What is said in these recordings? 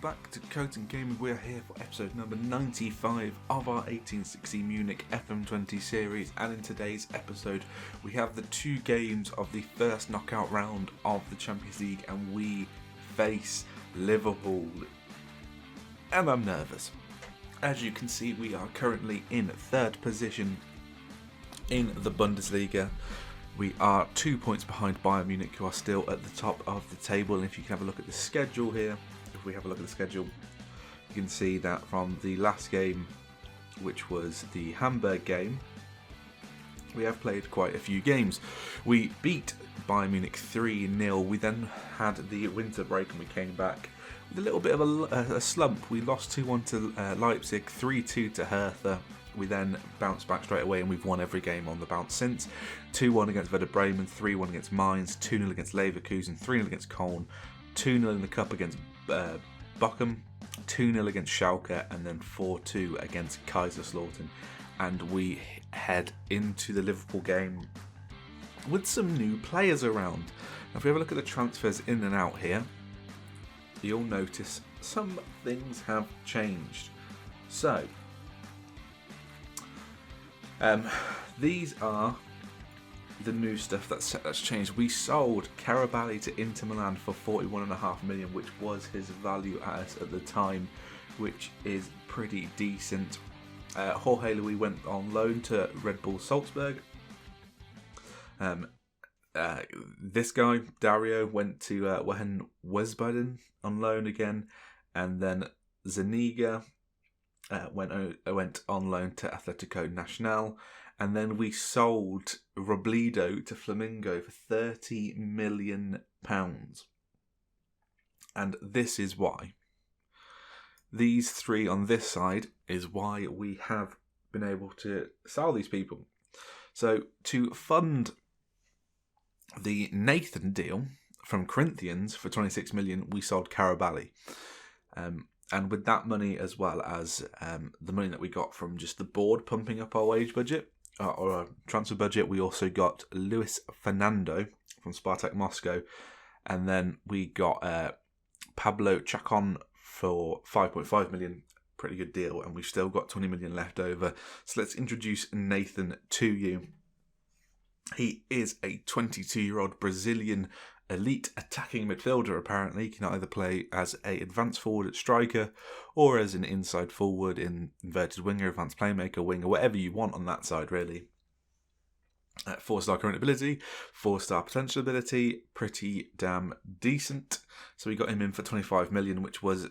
back to Coating Gaming. We are here for episode number 95 of our 1860 Munich FM20 series, and in today's episode we have the two games of the first knockout round of the Champions League, and we face Liverpool. And I'm nervous. As you can see, we are currently in third position in the Bundesliga. We are 2 points behind Bayern Munich, who are still at the top of the table. And if you can have a look at the schedule here, if we have a look at the schedule, you can see that from the last game, which was the Hamburg game, we have played quite a few games. We beat Bayern Munich 3-0. We then had the winter break and we came back with a little bit of a slump. We lost 2-1 to Leipzig, 3-2 to Hertha. We then bounced back straight away and we've won every game on the bounce since. 2-1 against Werder Bremen, 3-1 against Mainz, 2-0 against Leverkusen, 3-0 against Köln, 2-0 in the Cup against Bochum, 2-0 against Schalke, and then 4-2 against Kaiserslautern. And we head into the Liverpool game with some new players around. Now, if we have a look at the transfers in and out here, you'll notice some things have changed. So, these are the new stuff that's changed. We sold Karaballi to Inter Milan for 41.5 million, which was his value at the time, which is pretty decent. Jorge Luis went on loan to Red Bull Salzburg. This guy, Dario, went to Wehen Wiesbaden on loan again, and then Zaniga went on loan to Atletico Nacional, and then we sold Robledo to Flamengo for £30 million. And this is why. These three on this side is why we have been able to sell these people. So to fund the Nathan deal from Corinthians for 26 million, we sold Karaballi. And with that money, as well as the money that we got from just the board pumping up our wage budget, or our transfer budget, we also got Luis Fernando from Spartak Moscow. And then we got Pablo Chacon for 5.5 million. Pretty good deal. And we've still got 20 million left over. So let's introduce Nathan to you. He is a 22-year-old Brazilian elite attacking midfielder. Apparently, he can either play as a advanced forward at striker or as an inside forward, in inverted winger, advanced playmaker, winger, whatever you want on that side, really. 4-star current ability, 4-star potential ability, pretty damn decent. So we got him in for 25 million, which was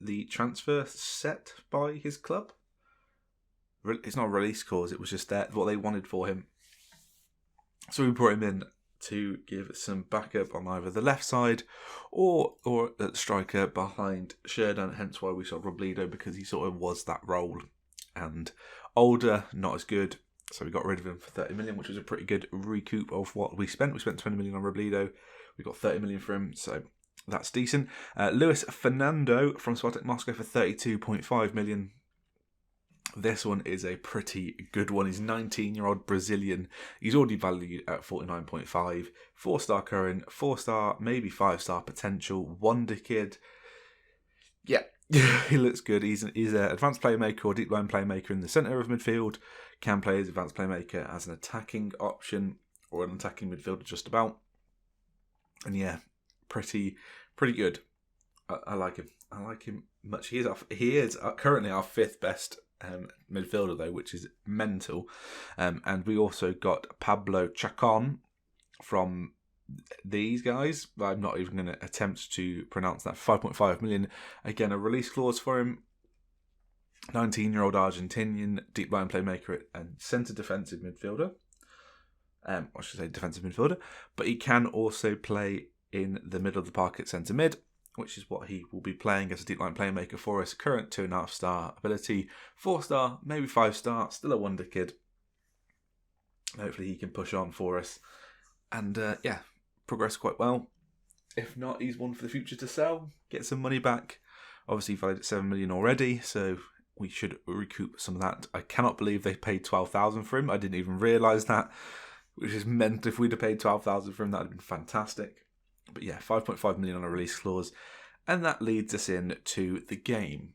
the transfer set by his club. It's not a release clause, it was just what they wanted for him. So we brought him in to give some backup on either the left side or at striker behind Sheridan, hence why we sold Robledo, because he sort of was that role. And older, not as good, so we got rid of him for 30 million, which was a pretty good recoup of what we spent. We spent 20 million on Robledo, we got 30 million for him, so that's decent. Luis Fernando from Spartak Moscow for 32.5 million. This one is a pretty good one. He's 19-year-old Brazilian. He's already valued at 49.5. 4-star current, 4-star, maybe 5-star potential. Wonder kid. Yeah, he looks good. He's an advanced playmaker or deep line playmaker in the centre of midfield. Can play as advanced playmaker as an attacking option or an attacking midfielder just about. And yeah, pretty good. I like him. I like him much. He is currently our 5th best midfielder, though, which is mental. And we also got Pablo Chacon from these guys. I'm not even going to attempt to pronounce that. 5.5 million. Again, a release clause for him. 19-year-old Argentinian deep line playmaker and centre defensive midfielder. I should say defensive midfielder. But he can also play in the middle of the park at centre mid, which is what he will be playing as a deep line playmaker for us. Current 2.5-star ability, 4-star, maybe 5-star, still a wonder kid. Hopefully he can push on for us and progress quite well. If not, he's one for the future to sell, get some money back. Obviously valued at 7 million already, so we should recoup some of that. I cannot believe they paid 12,000 for him. I didn't even realise that, which is meant if we'd have paid 12,000 for him, that would have been fantastic. But yeah, 5.5 million on a release clause. And that leads us in to the game.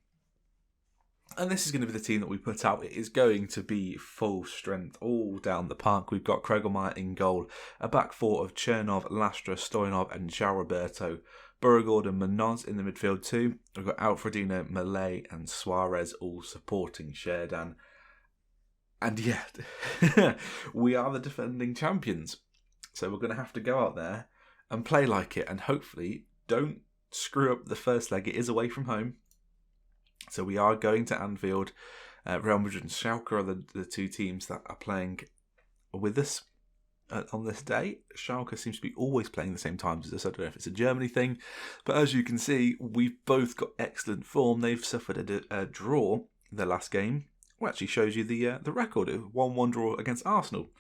And this is going to be the team that we put out. It is going to be full strength all down the park. We've got Kregelmeyer in goal, a back four of Chernov, Lastra, Stoyanov and João Roberto. Beauregard and Munoz in the midfield too. We've got Alfredino, Malay and Suarez all supporting Sherdan. And yet, we are the defending champions. So we're going to have to go out there and play like it. And hopefully don't screw up the first leg. It is away from home. So we are going to Anfield. Real Madrid and Schalke are the two teams that are playing with us on this day. Schalke seems to be always playing the same times as us. I don't know if it's a Germany thing. But as you can see, we've both got excellent form. They've suffered a draw in their last game. Well, actually shows you the record. 1-1 draw against Arsenal.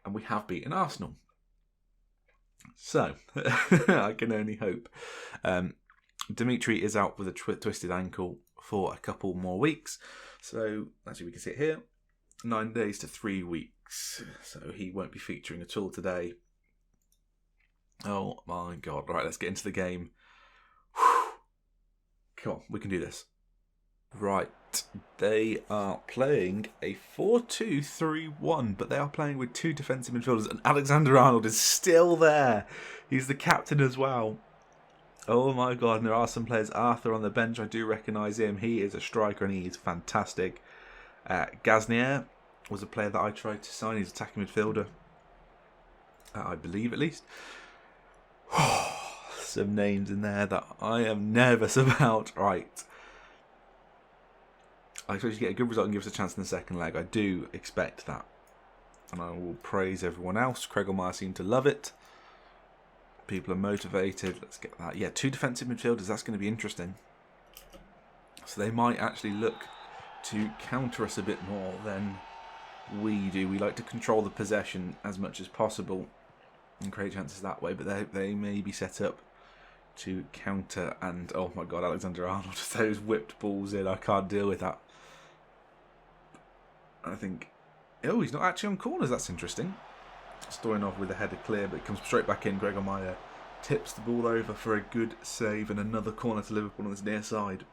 And we have beaten Arsenal. So, I can only hope. Dimitri is out with a twisted ankle for a couple more weeks. So, actually we can see it here. 9 days to 3 weeks. So he won't be featuring at all today. Oh my god. Right, let's get into the game. Whew. Come on, we can do this. Right, they are playing a 4-2-3-1, but they are playing with two defensive midfielders, and Alexander-Arnold is still there. He's the captain as well. Oh my god, and there are some players. Arthur on the bench, I do recognise him. He is a striker and he is fantastic. Gaznier was a player that I tried to sign. He's an attacking midfielder, I believe at least. Some names in there that I am nervous about. Right. I expect you to get a good result and give us a chance in the second leg. I do expect that. And I will praise everyone else. Kregelmeyer seemed to love it. People are motivated. Let's get that. Yeah, two defensive midfielders. That's going to be interesting. So they might actually look to counter us a bit more than we do. We like to control the possession as much as possible and create chances that way. But they may be set up to counter. And oh my god, Alexander-Arnold, those whipped balls in. I can't deal with that. I think, oh, he's not actually on corners. That's interesting. Stoyanov with a header clear, but it comes straight back in. Kregelmeyer tips the ball over for a good save and another corner to Liverpool on this near side.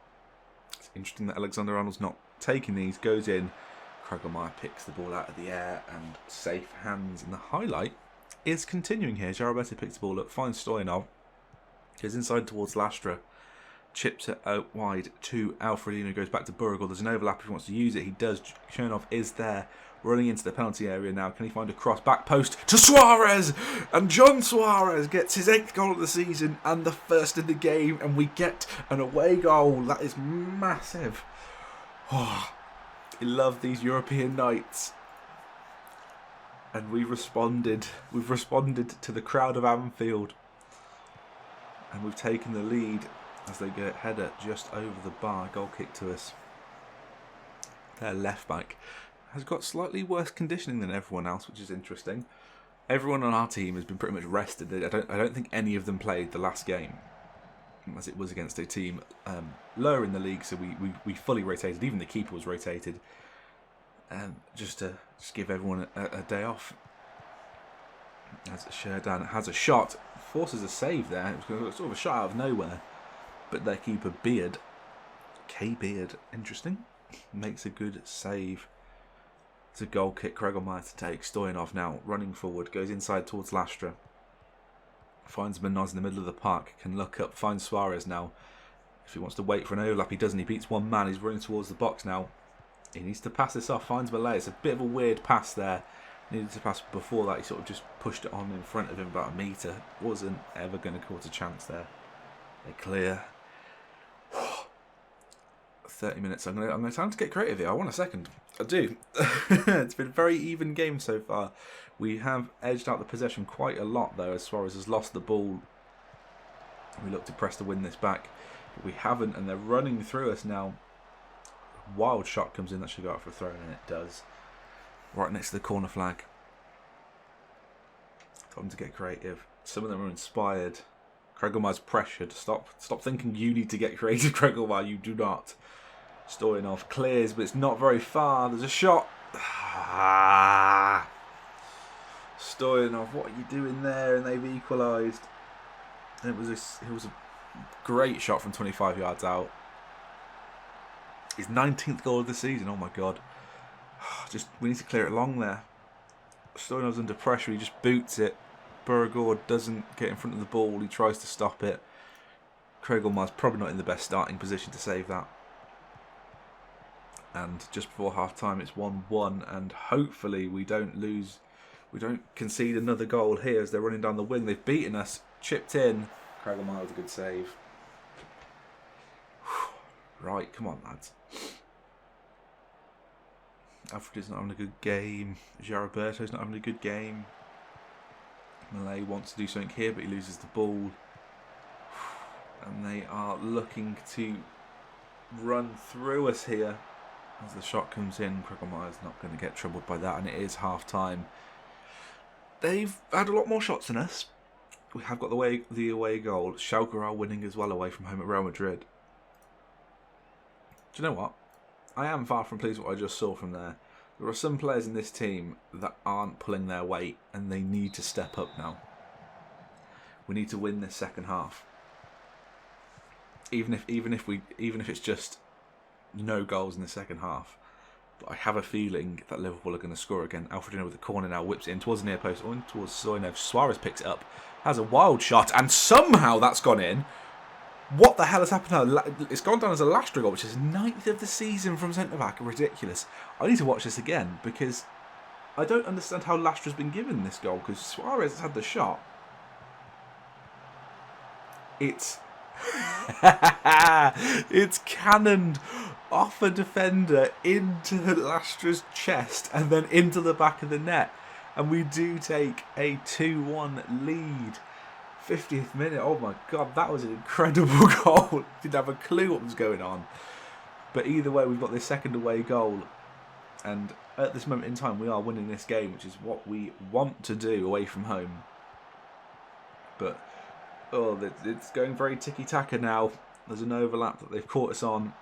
It's interesting that Alexander-Arnold's not taking these. Goes in. Kregelmeyer picks the ball out of the air and safe hands. And the highlight is continuing here. João Roberto picks the ball up, finds Stoyanov. Goes inside towards Lastra. Chips it out wide to Alfredino. Goes back to Beauregard. There's an overlap if he wants to use it. He does. Chernov is there. Running into the penalty area now. Can he find a cross? Back post to Suarez. And John Suarez gets his 8th goal of the season and the first in the game. And we get an away goal. That is massive. Oh, I love these European nights. And we've responded. We've responded to the crowd of Anfield. And we've taken the lead as they get header just over the bar. Goal kick to us. Their left back has got slightly worse conditioning than everyone else, which is interesting. Everyone on our team has been pretty much rested. I don't think any of them played the last game, as it was against a team lower in the league. So we fully rotated. Even the keeper was rotated, just to give everyone a day off. As Sherdan has a shot, forces a save there. It was sort of a shot out of nowhere, but their keeper Beard, Beard, interesting, makes a good save. It's a goal kick. Kregelmeyer to take. Stoyanov now running forward, goes inside towards Lastra. Finds Munoz in the middle of the park, can look up, finds Suarez now. If he wants to wait for an overlap, he doesn't. He beats one man. He's running towards the box now. He needs to pass this off. Finds Malay. It's a bit of a weird pass there. Needed to pass before that. He sort of just pushed it on in front of him about a metre. Wasn't ever going to cause a chance there. They clear. 30 minutes. I'm going to time to get creative here. I want a second. I do. It's been a very even game so far. We have edged out the possession quite a lot though, as Suarez has lost the ball. We look to press to win this back, but we haven't, and they're running through us now. Wild shot comes in. That should go out for a throw, and it does. Right next to the corner flag. Time to get creative. Some of them are inspired. Kregelmeyer's pressured. Stop thinking you need to get creative, Kregelmeyer. You do not. Stoyanov clears, but it's not very far. There's a shot. Stoyanov, what are you doing there? And they've equalised. It was a great shot from 25 yards out. His 19th goal of the season. Oh my god! We need to clear it long there. Stoyanov's under pressure. He just boots it. Beauregard doesn't get in front of the ball. He tries to stop it. Kregelmeyer's probably not in the best starting position to save that. And just before half time, it's 1-1, and hopefully we don't concede another goal here as they're running down the wing. They've beaten us, chipped in. Kregelmeyer with a good save. Right, come on, lads. Alfred is not having a good game. Gilberto's not having a good game. Malay wants to do something here, but he loses the ball. And they are looking to run through us here. As the shot comes in, Kregelmeyer's not going to get troubled by that, and it is half-time. They've had a lot more shots than us. We have got the away goal. Schalke are winning as well away from home at Real Madrid. Do you know what? I am far from pleased with what I just saw from there. There are some players in this team that aren't pulling their weight, and they need to step up now. We need to win this second half. Even if it's just no goals in the second half. But I have a feeling that Liverpool are going to score again. Alfredino with the corner now, whips it in towards the near post, or in towards Stoyanov. Suarez picks it up, has a wild shot, and somehow that's gone in. What the hell has happened now? It's gone down as a Lastra goal, which is 9th of the season from centre-back. Ridiculous. I need to watch this again, because I don't understand how Lastra's been given this goal, because Suarez has had the shot. It's cannoned off a defender into Lastra's chest and then into the back of the net, and we do take a 2-1 lead. 50th minute. Oh my god, that was an incredible goal. Didn't have a clue what was going on, but either way, we've got this second away goal, and at this moment in time, we are winning this game, which is what we want to do away from home. But it's going very tiki-taka now. There's an overlap that they've caught us on.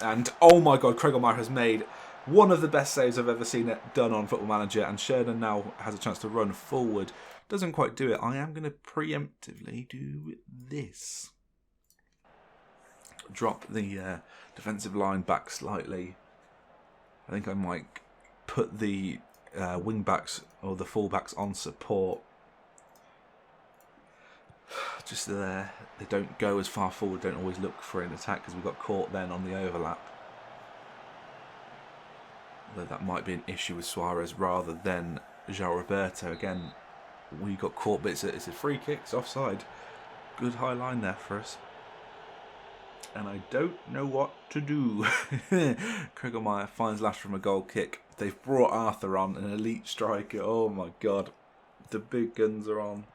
And, oh my god, Kregelmeyer has made one of the best saves I've ever seen it done on Football Manager. And Sherden now has a chance to run forward. Doesn't quite do it. I am going to preemptively do this. Drop the defensive line back slightly. I think I might put the wing-backs or the full-backs on support. Just there, they don't go as far forward, don't always look for an attack, because we got caught then on the overlap. Although that might be an issue with Suarez rather than João Roberto. Again, we got caught, but it's a free kick, it's offside. Good high line there for us. And I don't know what to do. Kregelmeyer finds Lash from a goal kick. They've brought Arthur on, an elite striker. Oh my god, the big guns are on.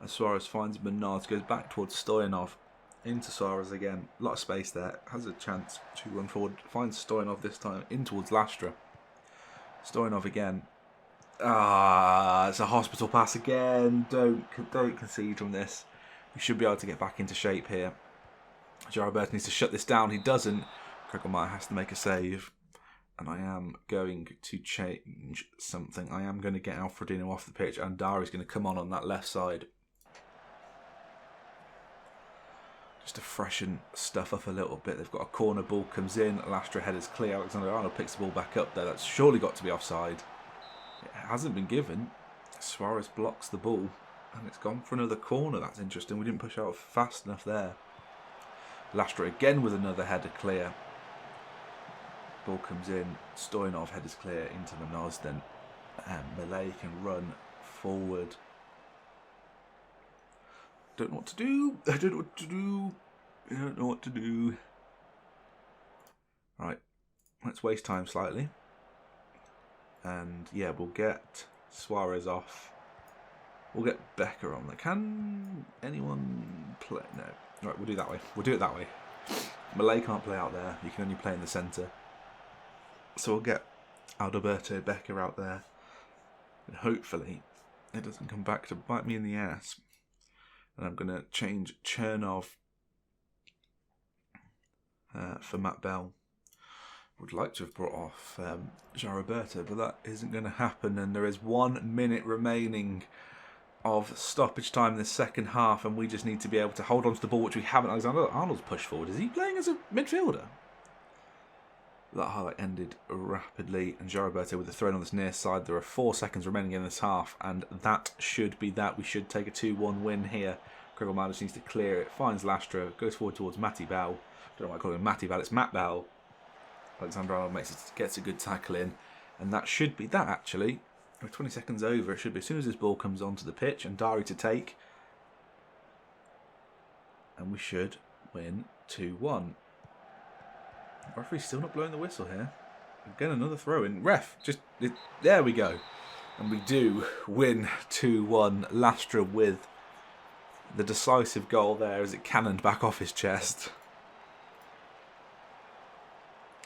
And Suarez finds Bernard, goes back towards Stoyanov, into Suarez again. A lot of space there, has a chance to run forward, finds Stoyanov this time, in towards Lastra. Stoyanov again. It's a hospital pass again. Don't concede from this. We should be able to get back into shape here. Jarabert needs to shut this down. He doesn't. Kregelmeyer has to make a save. And I am going to change something. I am going to get Alfredino off the pitch, and Dari's going to come on that left side. Just to freshen stuff up a little bit. They've got a corner, ball comes in. Lastra headers clear. Alexander-Arnold picks the ball back up there. That's surely got to be offside. It hasn't been given. Suarez blocks the ball, and it's gone for another corner. That's interesting. We didn't push out fast enough there. Lastra again with another header clear. Ball comes in. Stoyanov headers clear into Manosden. And Malay can run forward. Don't know what to do. I don't know what to do. I don't know what to do. Right. Let's waste time slightly. And yeah, we'll get Suarez off. We'll get Becker on there. Can anyone play? No. Right, we'll do it that way. We'll do it that way. Malay can't play out there. You can only play in the centre. So we'll get Adalberto Becker out there. And hopefully it doesn't come back to bite me in the ass. And I'm going to change Chernov for Matt Bell. Would like to have brought off João Roberto, but that isn't going to happen. And there is 1 minute remaining. of stoppage time in the second half, and we just need to be able to hold on to the ball, which we haven't. Alexander-Arnold's pushed forward. Is he playing as a midfielder? That highlight ended rapidly, and João Roberto with the throw on this near side. There are 4 seconds remaining in this half, and that should be that. We should take a 2-1 win here. Gregor Miles needs to clear it, finds Lastra, goes forward towards Matty Bell. Don't know why I call him Matty Bell, it's Matt Bell. Alexander-Arnold gets a good tackle in, and that should be that actually. We're 20 seconds over, it should be as soon as this ball comes onto the pitch, and Dari to take. And we should win 2-1. The referee's still not blowing the whistle here. Again, another throw in. Ref, there we go. And we do win 2-1. Lastra with the decisive goal there as it cannoned back off his chest.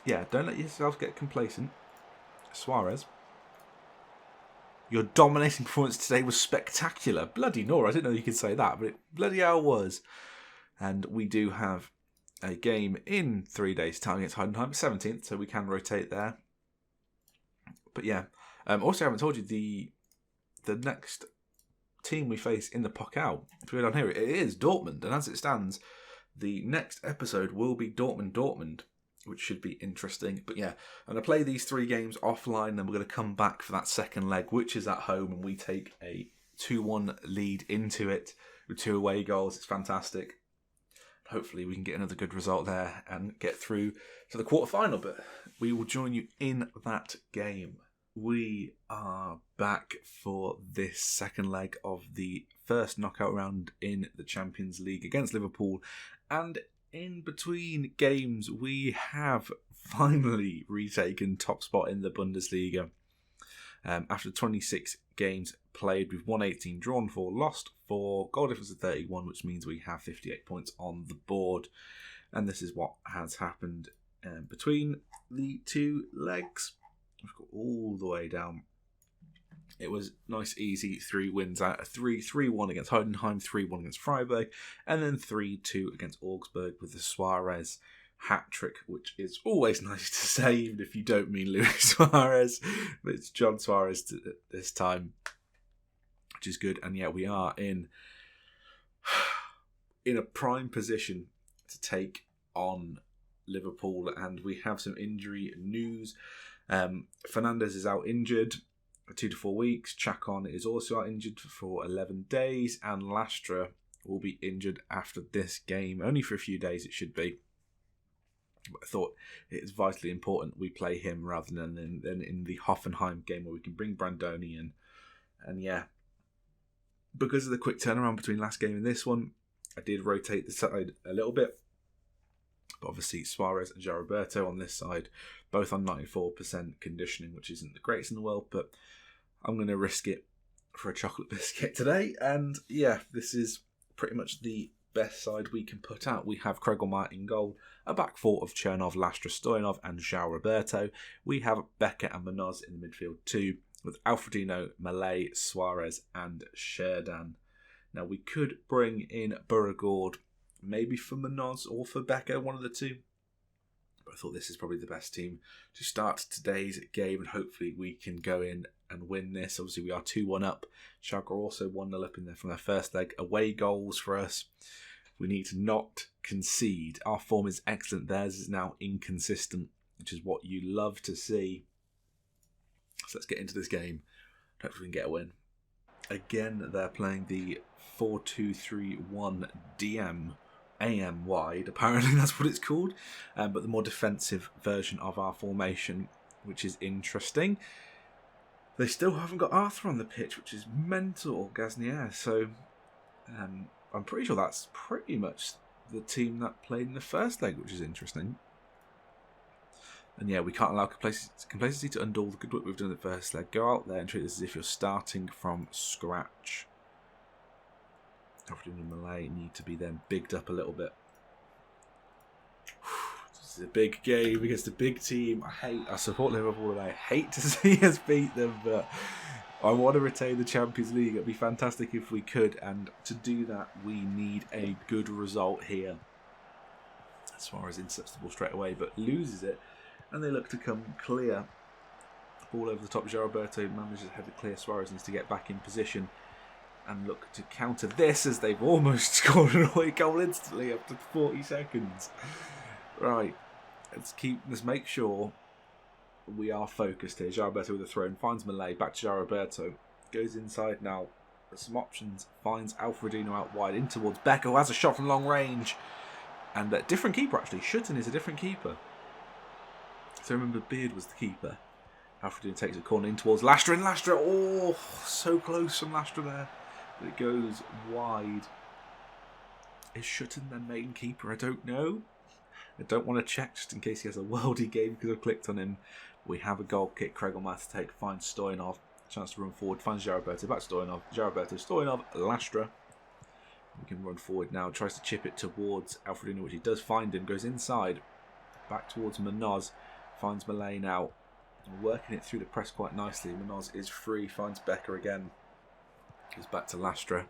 Yeah, don't let yourself get complacent. Suarez. Your dominating performance today was spectacular. Bloody Nora, I didn't know you could say that, but it bloody hell was. And we do have a game in 3 days' time against Heidenheim, 17th, so we can rotate there. But yeah, also I haven't told you the next team we face in the Pokal. If we go down here, it is Dortmund, and as it stands, the next episode will be Dortmund, which should be interesting. But yeah, I'm going to play these 3 games offline, then we're going to come back for that second leg, which is at home, and we take a 2-1 lead into it with 2 away goals. It's fantastic. Hopefully we can get another good result there and get through to the quarter-final, but we will join you in that game. We are back for this second leg of the first knockout round in the Champions League against Liverpool, and in between games we have finally retaken top spot in the Bundesliga. After 26 games played, we've won 18, drawn 4, lost 4, goal difference of 31, which means we have 58 points on the board. And this is what has happened between the 2 legs. We've got all the way down. It was nice, easy 3 wins out of 3-1 against Heidenheim, 3-1 against Freiburg, and then 3-2 against Augsburg with the Suarez hat-trick, which is always nice to say, even if you don't mean Luis Suarez. But it's John Suarez this time, which is good. And yeah, we are in a prime position to take on Liverpool, and we have some injury news. Fernandes is out injured 2 to 4 weeks. Chacon is also out injured for 11 days, and Lastra will be injured after this game, only for a few days it should be. But I thought it is vitally important we play him rather than in the Hoffenheim game where we can bring Brandoni in. And yeah, because of the quick turnaround between last game and this one, I did rotate the side a little bit. But obviously Suarez and João Roberto on this side, both on 94% conditioning, which isn't the greatest in the world, but I'm going to risk it for a chocolate biscuit today. And yeah, this is pretty much the best side we can put out. We have Kregelmeier in goal, a back four of Chernov, Lastra, Stoyanov and João Roberto. We have Becker and Munoz in the midfield too, with Alfredino, Malay, Suarez and Sherdan. Now we could bring in Beauregard, maybe for Munoz or for Becker, one of the two. But I thought this is probably the best team to start today's game, and hopefully we can go in and win this. Obviously we are 2-1 up. Schalke are also 1-0 up in there from their first leg. Away goals for us. We need to not concede. Our form is excellent. Theirs is now inconsistent, which is what you love to see. So let's get into this game. Hopefully we can get a win. Again, they're playing the 4-2-3-1 DM AM wide. Apparently that's what it's called. But the more defensive version of our formation, which is interesting. They still haven't got Arthur on the pitch, which is mental, Gaznier. So I'm pretty sure that's pretty much the team that played in the first leg, which is interesting. And yeah, we can't allow complacency to undo all the good work we've done in the first leg. Go out there and treat this as if you're starting from scratch. Alfred and Malay need to be then bigged up a little bit. This is a big game against a big team. I support Liverpool and I hate to see us beat them, but I want to retain the Champions League. It'd be fantastic if we could, and to do that we need a good result here. As far as intercepts the ball straight away, but loses it, and they look to come clear. Ball over the top. João Roberto manages to head it clear. Suarez needs to get back in position. and look to counter this as they've almost scored an away goal instantly after 40 seconds. Right, let's make sure we are focused here. Jaroberto with a throw and finds Malay, back to Jaroberto. Goes inside now. There's some options. Finds Alfredino out wide in towards Becker, who has a shot from long range. And a different keeper actually. Schutten is a different keeper. So remember, Beard was the keeper. Alfredino takes a corner in towards Lastra, and Lastra, oh, so close from Lastra there. But it goes wide. Is Schutten their main keeper? I don't know. I don't want to check just in case he has a worldy game because I've clicked on him. We have a goal kick. Kregelmaier to take. Finds Stoyanov. Chance to run forward. Finds Jaroberto. Back to Stoyanov. Jaroberto. Stoyanov. Lastra. We can run forward now. Tries to chip it towards Alfredino, which he does find him. Goes inside. Back towards Munoz. Finds Malay now. Working it through the press quite nicely. Munoz is free. Finds Becker again. Goes back to Lastra,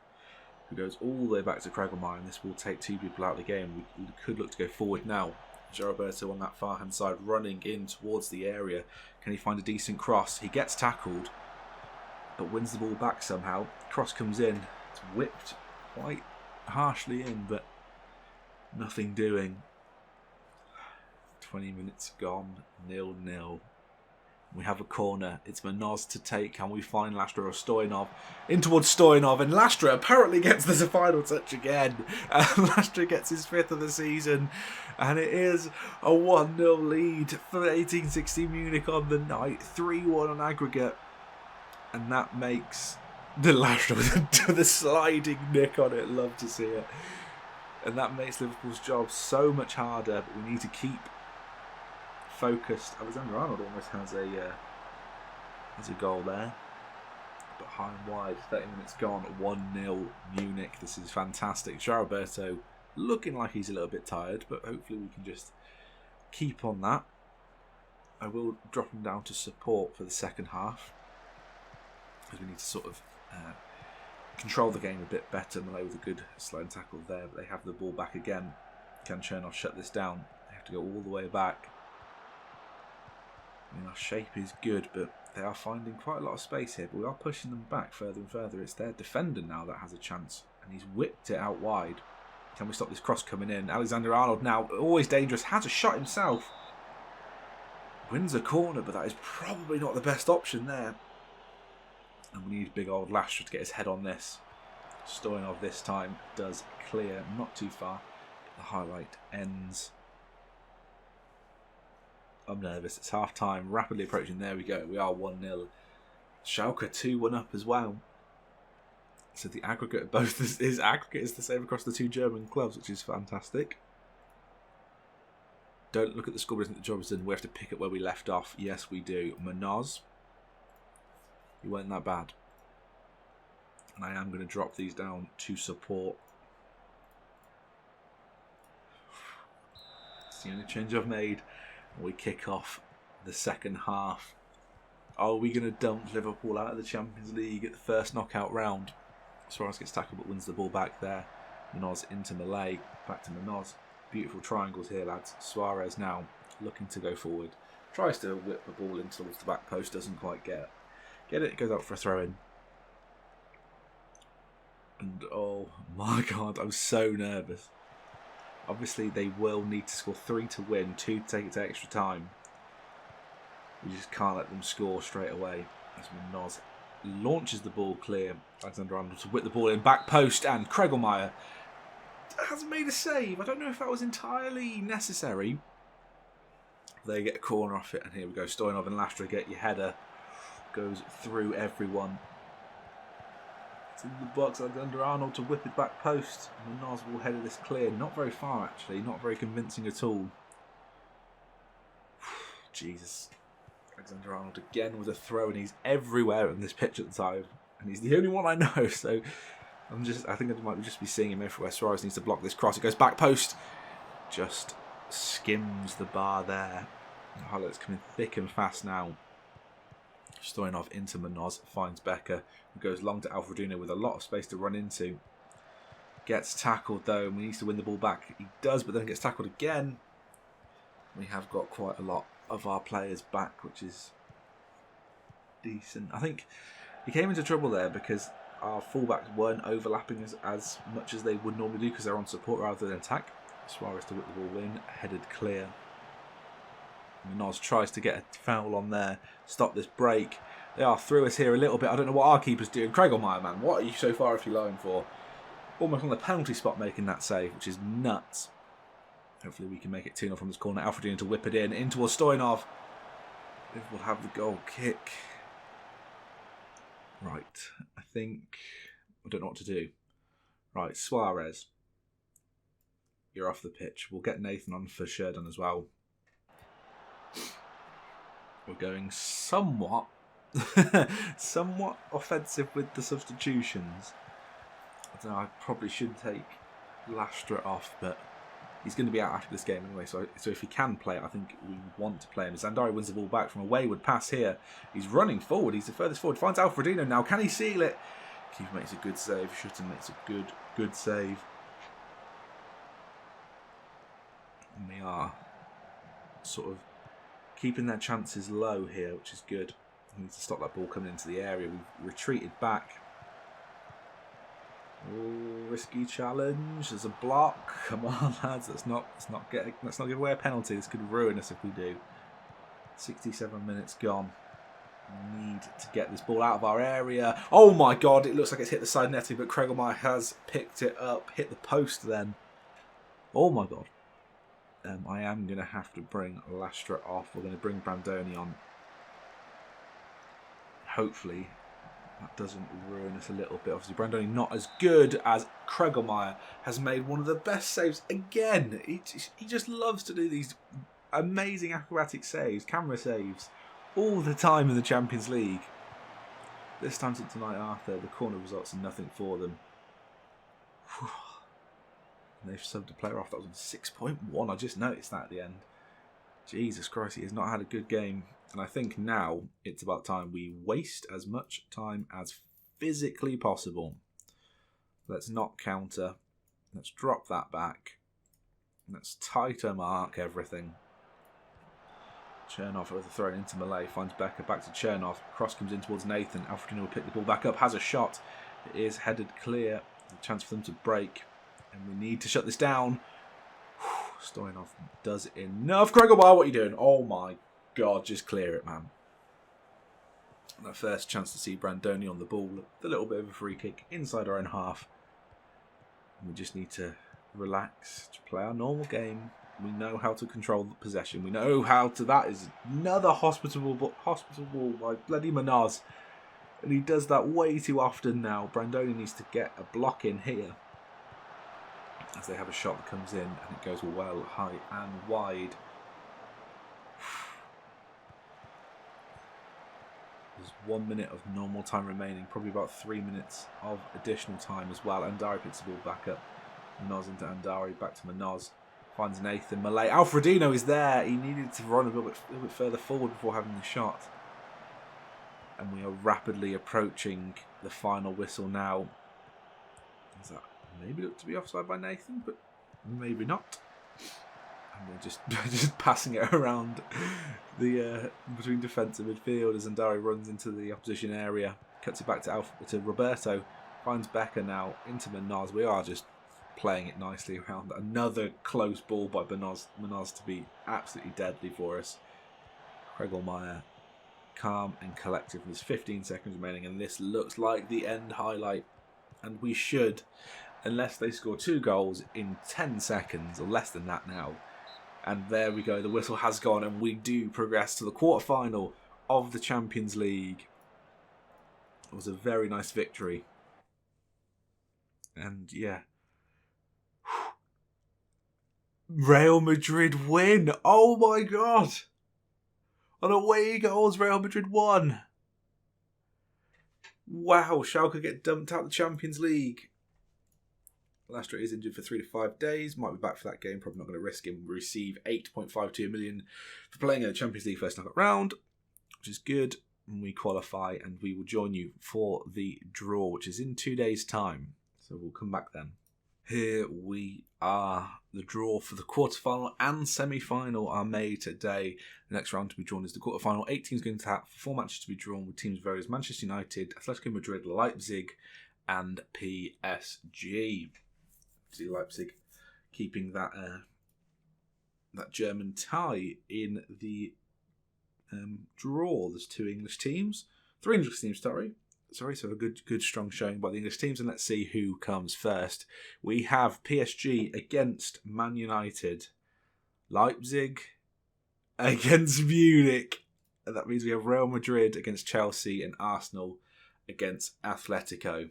who goes all the way back to Kregelmaier, and this will take two people out of the game. We could look to go forward now. Jaroberto on that far hand side running in towards the area. Can he find a decent cross? He gets tackled, but wins the ball back somehow. Cross comes in. It's whipped quite harshly in, but nothing doing. 20 minutes gone, 0-0. We have a corner. It's Munoz to take. Can we find Lastra or Stoyanov? In towards Stoyanov, and Lastra apparently gets the final touch again. Lastra gets his 5th of the season, and it is a 1-0 lead for 1860 Munich on the night. 3-1 on aggregate, and that makes the Lastra with a sliding nick on it. Love to see it. And that makes Liverpool's job so much harder, but we need to keep focused. Alexander-Arnold almost has a goal there, but high and wide. 30 minutes gone, 1-0 Munich. This is fantastic. Jaroberto looking like he's a little bit tired, but hopefully we can just keep on that. I will drop him down to support for the second half, because we need to sort of control the game a bit better. Malay with a good sliding tackle there, but they have the ball back again. Can Chernoff shut this down? They have to go all the way back. I mean, our shape is good, but they are finding quite a lot of space here. But we are pushing them back further and further. It's their defender now that has a chance, and he's whipped it out wide. Can we stop this cross coming in? Alexander-Arnold now, always dangerous, has a shot himself. Wins a corner, but that is probably not the best option there. And we need big old Lastra to get his head on this. Stoyanov this time does clear, not too far. The highlight ends. I'm nervous. It's half time. Rapidly approaching. There we go. We are 1-0. Schalke 2-1 up as well. So the aggregate of both is aggregate is the same across the two German clubs, which is fantastic. Don't look at the score, isn't the job is done. We have to pick up where we left off. Yes, we do. Munoz. He weren't that bad. And I am going to drop these down to support. It's the only change I've made. We kick off the second half. Are we going to dump Liverpool out of the Champions League at the first knockout round? Suarez gets tackled but wins the ball back there. Munoz into Malay. Back to Munoz. Beautiful triangles here, lads. Suarez now looking to go forward. Tries to whip the ball in towards the back post. Doesn't quite get it. Goes out for a throw in. And oh my god, I'm so nervous. Obviously, they will need to score 3 to win, 2 to take it to extra time. We just can't let them score straight away. As Munoz launches the ball clear. Alexander-Arnold to whip the ball in, back post, and Kregelmaier hasn't made a save. I don't know if that was entirely necessary. They get a corner off it, and here we go. Stoyanov and Lastra get your header. Goes through everyone. It's in the box. Alexander-Arnold to whip it back post. Munoz will header this clear. Not very far, actually. Not very convincing at all. Jesus. Alexander-Arnold again with a throw, and he's everywhere in this pitch at the time. And he's the only one I know, so I think I might just be seeing him everywhere. Suarez needs to block this cross. It goes back post. Just skims the bar there. The highlights coming thick and fast now. Stoyanov into Munoz, finds Becker, who goes long to Alfredino with a lot of space to run into. Gets tackled though, and we need to win the ball back. He does, but then gets tackled again. We have got quite a lot of our players back, which is decent. I think he came into trouble there because our fullbacks weren't overlapping as much as they would normally do because they're on support rather than attack. Suarez to whip the ball in, headed clear. Munoz tries to get a foul on there, stop this break. They are through us here a little bit. I don't know what our keeper's doing. Craig Meyer, man, what are you so far if you're going for? Almost on the penalty spot making that save, which is nuts. Hopefully we can make it 2-0 from this corner. Alfredino to whip it in towards Stoyanov. We'll have the goal kick. Right, I don't know what to do. Right, Suarez. You're off the pitch. We'll get Nathan on for Sheridan as well. We're going somewhat offensive with the substitutions. I don't know, I probably should take Lastra off, but he's going to be out after this game anyway, so if he can play it, I think we want to play him. Zandari wins the ball back from a wayward pass here. He's running forward, he's the furthest forward, finds Alfredino now, can he seal it? Keeper makes a good save, Shutton makes a good save. And we are sort of keeping their chances low here, which is good. We need to stop that ball coming into the area. We've retreated back. Oh, risky challenge. There's a block. Come on, lads. Let's not give away a penalty. This could ruin us if we do. 67 minutes gone. We need to get this ball out of our area. Oh my God! It looks like it's hit the side netting, but Kregelmeyer has picked it up, hit the post. Then. Oh my God. I am going to have to bring Lastra off. We're going to bring Brandoni on. Hopefully that doesn't ruin us a little bit. Obviously Brandoni not as good as Kregelmeyer, has made one of the best saves again. He just loves to do these amazing acrobatic saves, camera saves, all the time in the Champions League. This time tonight, Arthur, the corner results are nothing for them. And they've subbed a player off. That was on 6.1. I just noticed that at the end. Jesus Christ, he has not had a good game. And I think now it's about time we waste as much time as physically possible. Let's not counter. Let's drop that back. Let's tighter mark everything. Chernov with a throw into Malay. Finds Becker back to Chernov. Cross comes in towards Nathan. Alfredino will pick the ball back up. Has a shot. It is headed clear. A chance for them to break. And we need to shut this down. Stoyanov does enough. Kregelmeyer, what are you doing? Oh my God, just clear it, man. And our first chance to see Brandoni on the ball. A little bit of a free kick inside our own half. And we just need to relax, to play our normal game. We know how to control the possession. We know how to... That is another hospitable ball by bloody Munoz. And he does that way too often now. Brandoni needs to get a block in here. As they have a shot that comes in and it goes well high and wide. There's 1 minute of normal time remaining, probably about 3 minutes of additional time as well. Andari picks the ball back up. Munoz into Andari, back to Munoz. Finds Nathan Malay. Alfredino is there. He needed to run a little bit further forward before having the shot. And we are rapidly approaching the final whistle now. Is that maybe look to be offside by Nathan, but maybe not. And we're just passing it around the between defence and midfield as Andari runs into the opposition area, cuts it back to Roberto, finds Becker now into Munoz. We are just playing it nicely around. Another close ball by Munoz to be absolutely deadly for us. Kregelmeyer, calm and collective. There's 15 seconds remaining, and this looks like the end highlight. And we should, unless they score 2 goals in 10 seconds, or less than that now. And there we go, the whistle has gone, and we do progress to the quarter-final of the Champions League. It was a very nice victory. And yeah. Real Madrid win! Oh my God! On away goals, Real Madrid won! Wow, Schalke get dumped out of the Champions League. Lastra is injured for 3 to 5 days. Might be back for that game. Probably not going to risk him. Receive 8.52 million for playing in the Champions League first knockout round, which is good. And we qualify, and we will join you for the draw, which is in 2 days' time. So we'll come back then. Here we are. The draw for the quarterfinal and semi-final are made today. The next round to be drawn is the quarterfinal. 8 teams going to have 4 matches to be drawn with teams various Manchester United, Atletico Madrid, Leipzig, and PSG. See Leipzig keeping that that German tie in the draw. There's 3 English teams, sorry. So a good strong showing by the English teams, and let's see who comes first. We have PSG against Man United, Leipzig against Munich, and that means we have Real Madrid against Chelsea and Arsenal against Atletico,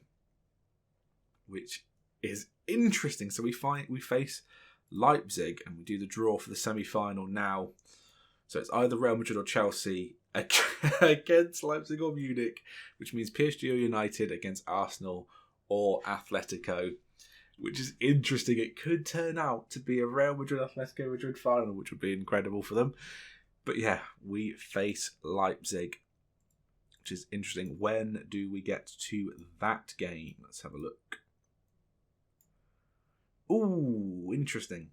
which is interesting. So we face Leipzig and we do the draw for the semi-final now. So it's either Real Madrid or Chelsea against Leipzig or Munich, which means PSG or United against Arsenal or Atletico, which is interesting. It could turn out to be a Real Madrid-Atletico Madrid final, which would be incredible for them. But yeah, we face Leipzig, which is interesting. When do we get to that game? Let's have a look. Ooh, interesting.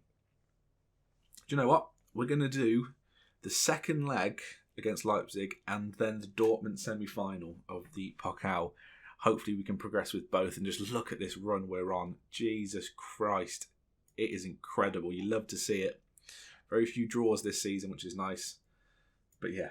Do you know what? We're going to do the second leg against Leipzig and then the Dortmund semi-final of the Pokal. Hopefully we can progress with both and just look at this run we're on. Jesus Christ. It is incredible. You love to see it. Very few draws this season, which is nice. But yeah.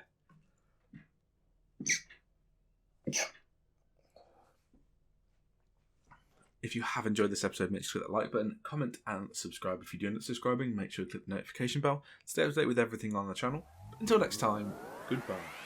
If you have enjoyed this episode, make sure to click that like button, comment and subscribe. If you're not subscribing, make sure to click the notification bell. Stay up to date with everything on the channel. Until next time, goodbye.